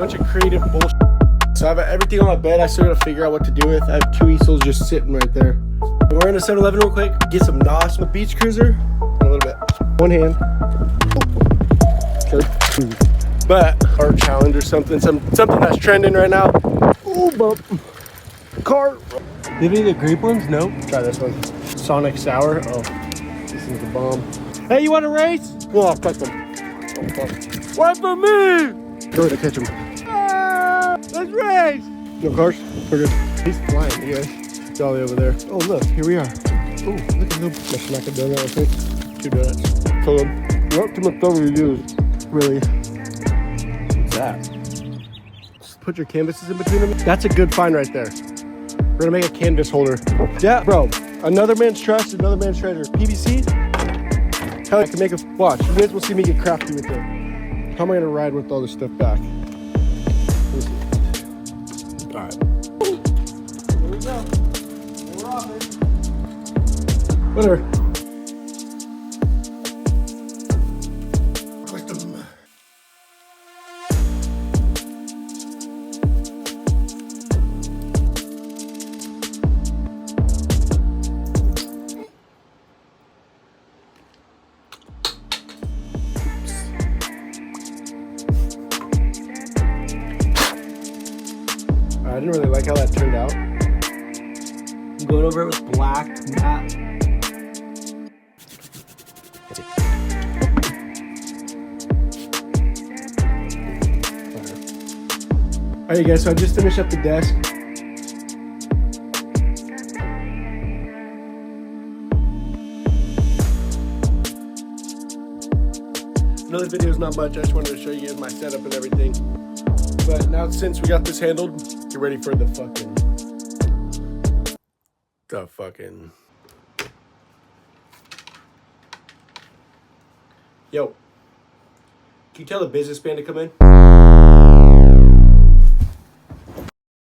Bunch of creative bullshit. So I have everything on my bed. I still gotta figure out what to do with. I have 2 easels just sitting right there. We're in a 7-Eleven real quick. Get some NOS with beach cruiser. A little bit. One hand. Okay. But art challenge or something. Something that's trending right now. Ooh, bump. Car. Do you have any of the grape ones? No. Try this one. Sonic Sour. Oh, this is the bomb. Hey, you want to race? Oh, I'll catch them. Oh, fuck. Wait for me! Go to catch him. Ah, let's race! No cars? We're good. He's flying, you guys. Jolly over there. Oh, look, here we are. Oh, look at him. I'm gonna smack a donut, I think. 2 donuts. Told him, not too much over you use. Really? What's that? Just put your canvases in between them. That's a good find right there. We're gonna make a canvas holder. Yeah, bro. Another man's trust, another man's treasure. PVC? Hell, I can make a watch. You guys will see me get crafty with it. How am I gonna ride with all this stuff back? All right. Here we go. We're off it. Whatever. Click them. I didn't really like how that turned out. I'm going over it with black matte. That's it. Alright guys, so I just finished up the desk. Another video is not much, I just wanted to show you guys my setup and everything. But now since we got this handled, get ready for the fucking. Yo, can you tell the businessman to come in?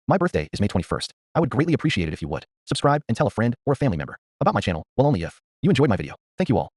My birthday is May 21st. I would greatly appreciate it if you would subscribe and tell a friend or a family member about my channel, well, only if you enjoyed my video. Thank you all.